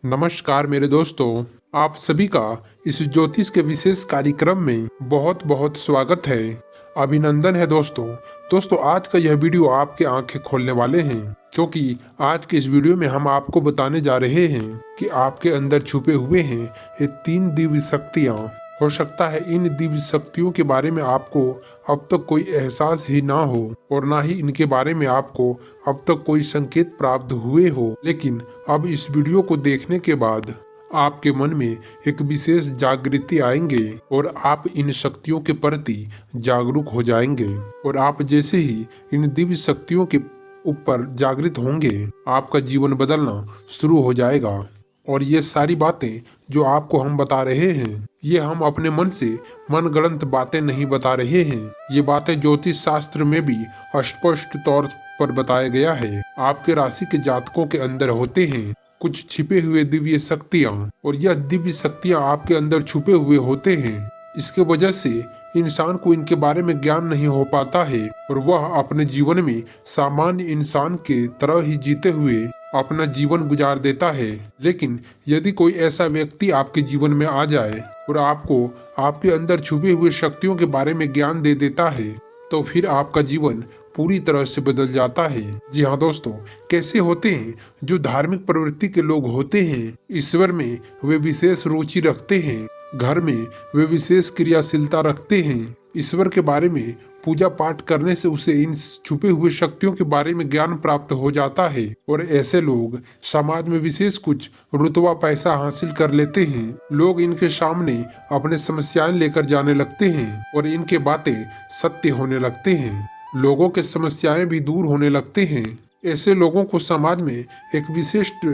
नमस्कार मेरे दोस्तों, आप सभी का इस ज्योतिष के विशेष कार्यक्रम में बहुत बहुत स्वागत है। अभिनंदन है दोस्तों आज का यह वीडियो आपके आंखें खोलने वाले हैं, क्योंकि आज के इस वीडियो में हम आपको बताने जा रहे हैं कि आपके अंदर छुपे हुए हैं ये 3 दिव्य शक्तियाँ। हो सकता है इन दिव्य शक्तियों के बारे में आपको अब तक कोई एहसास ही ना हो और ना ही इनके बारे में आपको अब तक कोई संकेत प्राप्त हुए हो, लेकिन अब इस वीडियो को देखने के बाद आपके मन में एक विशेष जागृति आएंगे और आप इन शक्तियों के प्रति जागरूक हो जाएंगे। और आप जैसे ही इन दिव्य शक्तियों के ऊपर जागृत होंगे, आपका जीवन बदलना शुरू हो जाएगा। और ये सारी बातें जो आपको हम बता रहे हैं, ये हम अपने मन से मनगढ़ंत बातें नहीं बता रहे हैं। ये बातें ज्योतिष शास्त्र में भी स्पष्ट तौर पर बताया गया है। आपके राशि के जातकों के अंदर होते हैं कुछ छिपे हुए दिव्य शक्तियाँ, और यह दिव्य शक्तियाँ आपके अंदर छुपे हुए होते हैं। इसके वजह से इंसान को इनके बारे में ज्ञान नहीं हो पाता है और वह अपने जीवन में सामान्य इंसान के तरह ही जीते हुए अपना जीवन गुजार देता है। लेकिन यदि कोई ऐसा व्यक्ति आपके जीवन में आ जाए और आपको आपके अंदर छुपे हुए शक्तियों के बारे में ज्ञान दे देता है, तो फिर आपका जीवन पूरी तरह से बदल जाता है। जी हाँ दोस्तों, कैसे होते हैं जो धार्मिक प्रवृत्ति के लोग होते हैं, ईश्वर में वे विशेष रुचि रखते हैं, घर में वे विशेष क्रियाशीलता रखते हैं, ईश्वर के बारे में पूजा पाठ करने से उसे इन छुपे हुए शक्तियों के बारे में ज्ञान प्राप्त हो जाता है। और ऐसे लोग समाज में विशेष कुछ रुतबा पैसा हासिल कर लेते हैं। लोग इनके सामने अपने समस्याएं लेकर जाने लगते हैं और इनके बातें सत्य होने लगते हैं। लोगों के समस्याएं भी दूर होने लगते हैं। ऐसे लोगों को समाज में एक विशिष्ट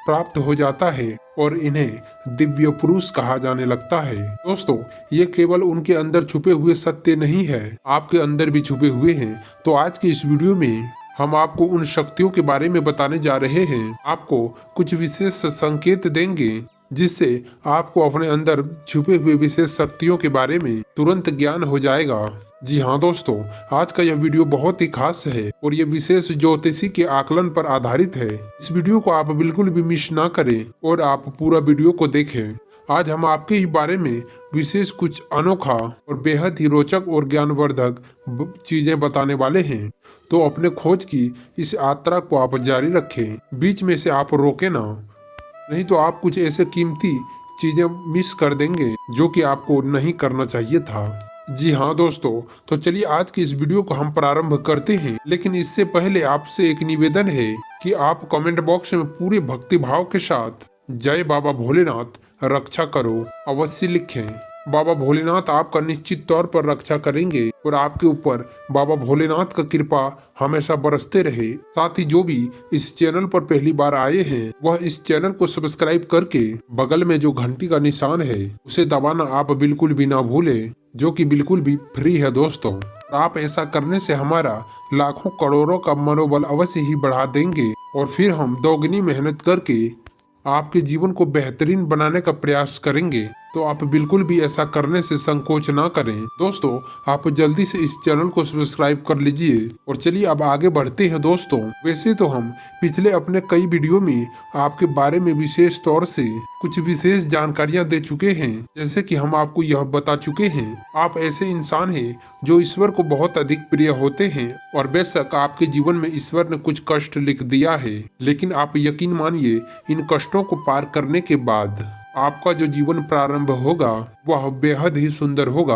प्राप्त हो जाता है और इन्हें दिव्य पुरुष कहा जाने लगता है। दोस्तों, ये केवल उनके अंदर छुपे हुए सत्य नहीं है, आपके अंदर भी छुपे हुए हैं। तो आज की इस वीडियो में हम आपको उन शक्तियों के बारे में बताने जा रहे हैं। आपको कुछ विशेष संकेत देंगे जिससे आपको अपने अंदर छुपे हुए विशेष शक्तियों के बारे में तुरंत ज्ञान हो जाएगा। जी हाँ दोस्तों, आज का यह वीडियो बहुत ही खास है और ये विशेष ज्योतिषी के आकलन पर आधारित है। इस वीडियो को आप बिल्कुल भी मिस ना करें और आप पूरा वीडियो को देखें। आज हम आपके ही बारे में विशेष कुछ अनोखा और बेहद ही रोचक और ज्ञानवर्धक चीजें बताने वाले हैं। तो अपने खोज की इस यात्रा को आप जारी रखें, बीच में से आप रोके ना, नहीं तो आप कुछ ऐसे कीमती चीजें मिस कर देंगे जो कि आपको नहीं करना चाहिए था। जी हाँ दोस्तों, तो चलिए आज की इस वीडियो को हम प्रारंभ करते हैं। लेकिन इससे पहले आपसे एक निवेदन है कि आप कमेंट बॉक्स में पूरे भक्ति भाव के साथ जय बाबा भोलेनाथ रक्षा करो अवश्य लिखें। बाबा भोलेनाथ आपका निश्चित तौर पर रक्षा करेंगे और आपके ऊपर बाबा भोलेनाथ का कृपा हमेशा बरसते रहे। साथ ही जो भी इस चैनल पर पहली बार आए हैं, वह इस चैनल को सब्सक्राइब करके बगल में जो घंटी का निशान है उसे दबाना आप बिल्कुल भी ना भूलें, जो कि बिल्कुल भी फ्री है दोस्तों। आप ऐसा करने से हमारा लाखों करोड़ों का मनोबल अवश्य ही बढ़ा देंगे और फिर हम दोगुनी मेहनत करके आपके जीवन को बेहतरीन बनाने का प्रयास करेंगे। तो आप बिल्कुल भी ऐसा करने से संकोच ना करें। दोस्तों, आप जल्दी से इस चैनल को सब्सक्राइब कर लीजिए। और चलिए अब आगे बढ़ते हैं दोस्तों। वैसे तो हम पिछले अपने कई वीडियो में आपके बारे में विशेष तौर से कुछ विशेष जानकारियां दे चुके हैं। जैसे कि हम आपको यह बता चुके हैं, आप ऐसे इंसान हैं जो ईश्वर को बहुत अधिक प्रिय होते हैं। और बेशक आपके जीवन में ईश्वर ने कुछ कष्ट लिख दिया है, लेकिन आप यकीन मानिए इन कष्टों को पार करने के बाद आपका जो जीवन प्रारंभ होगा वह बेहद ही सुंदर होगा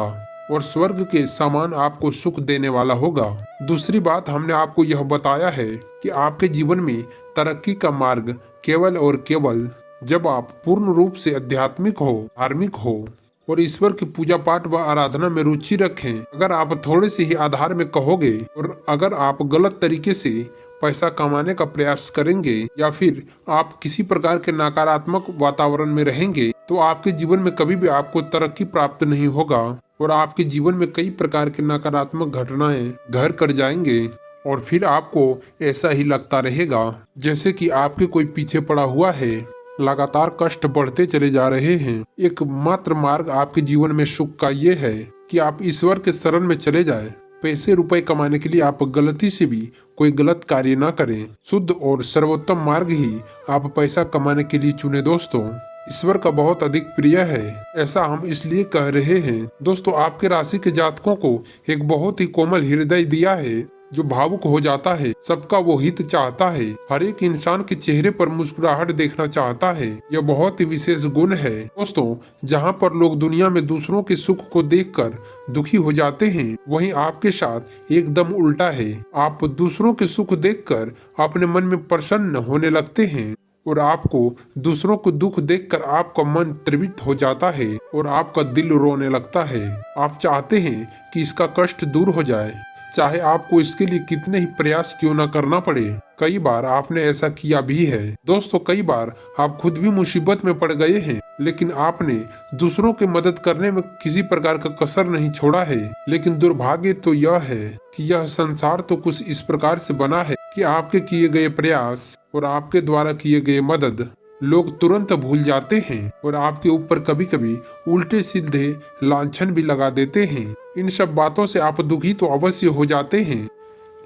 और स्वर्ग के समान आपको सुख देने वाला होगा। दूसरी बात, हमने आपको यह बताया है कि आपके जीवन में तरक्की का मार्ग केवल और केवल जब आप पूर्ण रूप से आध्यात्मिक हो, धार्मिक हो और ईश्वर की पूजा पाठ व आराधना में रुचि रखें। अगर आप थोड़े से ही आधार में कहोगे और अगर आप गलत तरीके से पैसा कमाने का प्रयास करेंगे या फिर आप किसी प्रकार के नकारात्मक वातावरण में रहेंगे, तो आपके जीवन में कभी भी आपको तरक्की प्राप्त नहीं होगा और आपके जीवन में कई प्रकार की नकारात्मक घटनाएं घर कर जाएंगे। और फिर आपको ऐसा ही लगता रहेगा जैसे कि आपके कोई पीछे पड़ा हुआ है। लगातार कष्ट बढ़ते चले जा रहे हैं। एकमात्र मार्ग आपके जीवन में सुख का ये है कि आप ईश्वर के शरण में चले जाएं। पैसे रुपए कमाने के लिए आप गलती से भी कोई गलत कार्य ना करें। शुद्ध और सर्वोत्तम मार्ग ही आप पैसा कमाने के लिए चुने दोस्तों। ईश्वर का बहुत अधिक प्रिय है, ऐसा हम इसलिए कह रहे हैं दोस्तों। आपके राशि के जातकों को एक बहुत ही कोमल हृदय दिया है जो भावुक हो जाता है, सबका वो हित चाहता है, हर एक इंसान के चेहरे पर मुस्कुराहट देखना चाहता है। यह बहुत ही विशेष गुण है दोस्तों। जहाँ पर लोग दुनिया में दूसरों के सुख को देखकर दुखी हो जाते हैं, वहीं आपके साथ एकदम उल्टा है। आप दूसरों के सुख देखकर अपने मन में प्रसन्न होने लगते हैं और आपको दूसरों को दुख देखकर आपका मन त्रिवित हो जाता है और आपका दिल रोने लगता है। आप चाहते हैं कि इसका कष्ट दूर हो जाए, चाहे आपको इसके लिए कितने ही प्रयास क्यों न करना पड़े। कई बार आपने ऐसा किया भी है दोस्तों। कई बार आप खुद भी मुसीबत में पड़ गए हैं, लेकिन आपने दूसरों की मदद करने में किसी प्रकार का कसर नहीं छोड़ा है। लेकिन दुर्भाग्य तो यह है कि यह संसार तो कुछ इस प्रकार से बना है कि आपके किए गए प्रयास और आपके द्वारा किए गए मदद लोग तुरंत भूल जाते हैं और आपके ऊपर कभी कभी उल्टे सीधे लांछन भी लगा देते हैं। इन सब बातों से आप दुखी तो अवश्य हो जाते हैं,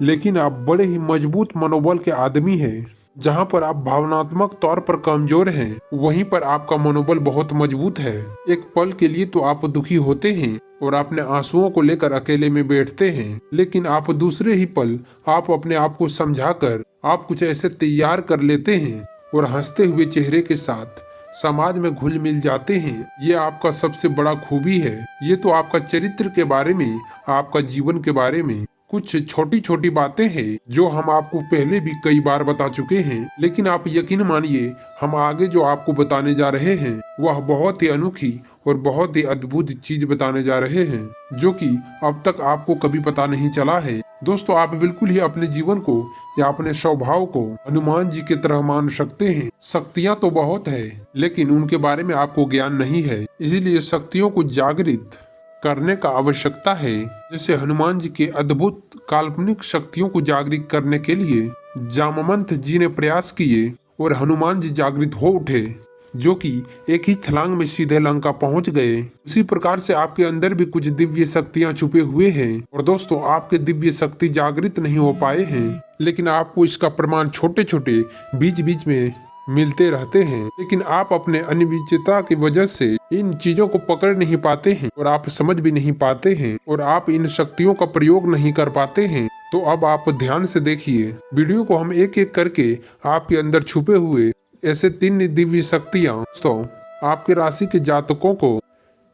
लेकिन आप बड़े ही मजबूत मनोबल के आदमी हैं। जहां पर आप भावनात्मक तौर पर कमजोर हैं, वहीं पर आपका मनोबल बहुत मजबूत है। एक पल के लिए तो आप दुखी होते हैं और अपने आंसुओं को लेकर अकेले में बैठते हैं, लेकिन आप दूसरे ही पल आप अपने आप को समझाकर आप कुछ ऐसे तैयार कर लेते हैं और हंसते हुए चेहरे के साथ समाज में घुल मिल जाते हैं। ये आपका सबसे बड़ा खूबी है। ये तो आपका चरित्र के बारे में, आपका जीवन के बारे में कुछ छोटी छोटी बातें हैं जो हम आपको पहले भी कई बार बता चुके हैं, लेकिन आप यकीन मानिए हम आगे जो आपको बताने जा रहे हैं वह बहुत ही अनोखी और बहुत ही अद्भुत चीज बताने जा रहे हैं जो कि अब तक आपको कभी पता नहीं चला है। दोस्तों, आप बिल्कुल ही अपने जीवन को या अपने स्वभाव को हनुमान जी की तरह मान सकते हैं। शक्तियाँ तो बहुत है, लेकिन उनके बारे में आपको ज्ञान नहीं है, इसीलिए शक्तियों को जागृत करने का आवश्यकता है। जैसे हनुमान जी के अद्भुत काल्पनिक शक्तियों को जागृत करने के लिए जामवंत जी ने प्रयास किए और हनुमान जी जागृत हो उठे, जो कि एक ही छलांग में सीधे लंका पहुंच गए। उसी प्रकार से आपके अंदर भी कुछ दिव्य शक्तियां छुपे हुए हैं और दोस्तों, आपके दिव्य शक्ति जागृत नहीं हो पाए हैं, लेकिन आपको इसका प्रमाण छोटे छोटे बीच बीच में मिलते रहते हैं। लेकिन आप अपने अनिश्चितता की वजह से इन चीजों को पकड़ नहीं पाते हैं और आप समझ भी नहीं पाते हैं और आप इन शक्तियों का प्रयोग नहीं कर पाते हैं। तो अब आप ध्यान से देखिए वीडियो को, हम एक एक करके आपके अंदर छुपे हुए ऐसे 3 दिव्य शक्तियां दोस्तों आपके राशि के जातकों को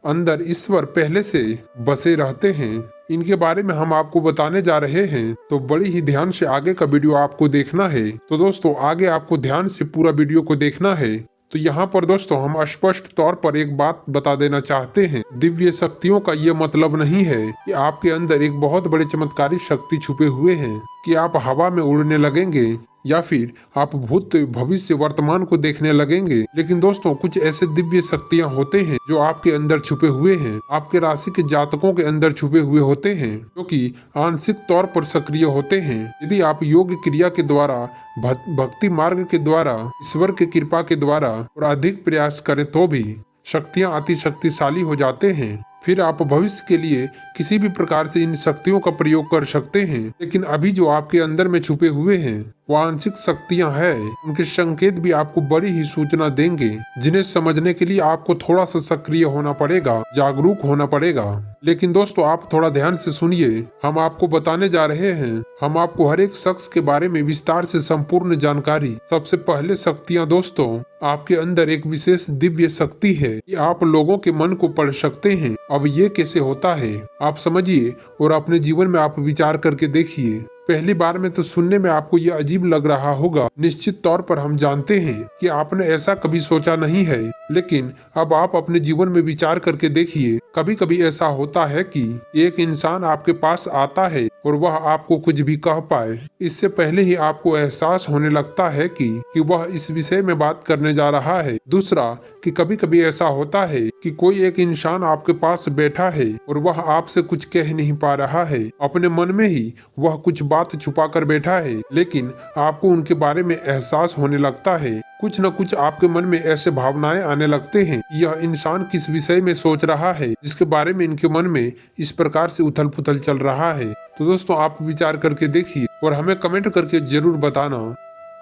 अंदर ईश्वर पहले से बसे रहते हैं, इनके बारे में हम आपको बताने जा रहे हैं। तो बड़ी ही ध्यान से आगे का वीडियो आपको देखना है। तो दोस्तों, आगे आपको ध्यान से पूरा वीडियो को देखना है। तो यहाँ पर दोस्तों हम स्पष्ट तौर पर एक बात बता देना चाहते हैं। दिव्य शक्तियों का ये मतलब नहीं है कि आपके अंदर एक बहुत बड़े चमत्कारी शक्ति छुपे हुए हैं कि आप हवा में उड़ने लगेंगे या फिर आप भूत भविष्य वर्तमान को देखने लगेंगे। लेकिन दोस्तों, कुछ ऐसे दिव्य शक्तियां होते हैं जो आपके अंदर छुपे हुए हैं, आपके राशि के जातकों के अंदर छुपे हुए होते हैं, जो कि आंशिक तौर पर सक्रिय होते हैं। यदि आप योग क्रिया के द्वारा, भक्ति मार्ग के द्वारा, ईश्वर की कृपा के द्वारा और अधिक प्रयास करें तो भी शक्तियां अति शक्तिशाली हो जाते हैं। फिर आप भविष्य के लिए किसी भी प्रकार से इन शक्तियों का प्रयोग कर सकते हैं। लेकिन अभी जो आपके अंदर में छुपे हुए हैं वो आंशिक शक्तियां हैं। उनके संकेत भी आपको बड़ी ही सूचना देंगे, जिन्हें समझने के लिए आपको थोड़ा सा सक्रिय होना पड़ेगा, जागरूक होना पड़ेगा। लेकिन दोस्तों, आप थोड़ा ध्यान से सुनिए, हम आपको बताने जा रहे हैं। हम आपको हर एक शख्स के बारे में विस्तार से संपूर्ण जानकारी। सबसे पहले शक्तियां दोस्तों, आपके अंदर एक विशेष दिव्य शक्ति है कि आप लोगों के मन को पढ़ सकते हैं। अब ये कैसे होता है आप समझिए और अपने जीवन में आप विचार करके देखिए। पहली बार में तो सुनने में आपको ये अजीब लग रहा होगा। निश्चित तौर पर हम जानते हैं कि आपने ऐसा कभी सोचा नहीं है, लेकिन अब आप अपने जीवन में विचार करके देखिए। कभी कभी ऐसा होता है कि एक इंसान आपके पास आता है और वह आपको कुछ भी कह पाए, इससे पहले ही आपको एहसास होने लगता है कि वह इस विषय में बात करने जा रहा है। दूसरा, कि कभी कभी ऐसा होता है कि कोई एक इंसान आपके पास बैठा है और वह आपसे कुछ कह नहीं पा रहा है, अपने मन में ही वह कुछ बात छुपा कर बैठा है, लेकिन आपको उनके बारे में एहसास होने लगता है। कुछ न कुछ आपके मन में ऐसे भावनाएं आने लगते हैं, यह इंसान किस विषय में सोच रहा है जिसके बारे में इनके मन में इस प्रकार से उथल पुथल चल रहा है। तो दोस्तों आप विचार करके देखिए और हमें कमेंट करके जरूर बताना।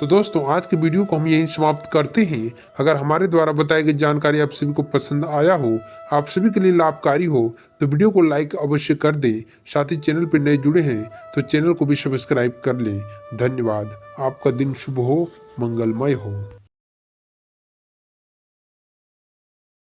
तो दोस्तों आज की वीडियो को हम यहीं समाप्त करते हैं। अगर हमारे द्वारा बताई गई जानकारी आप सभी को पसंद आया हो, आप सभी के लिए लाभकारी हो, तो वीडियो को लाइक अवश्य कर दें। साथ ही चैनल पर नए जुड़े हैं तो चैनल को भी सब्सक्राइब कर लें। धन्यवाद। आपका दिन शुभ हो, मंगलमय हो।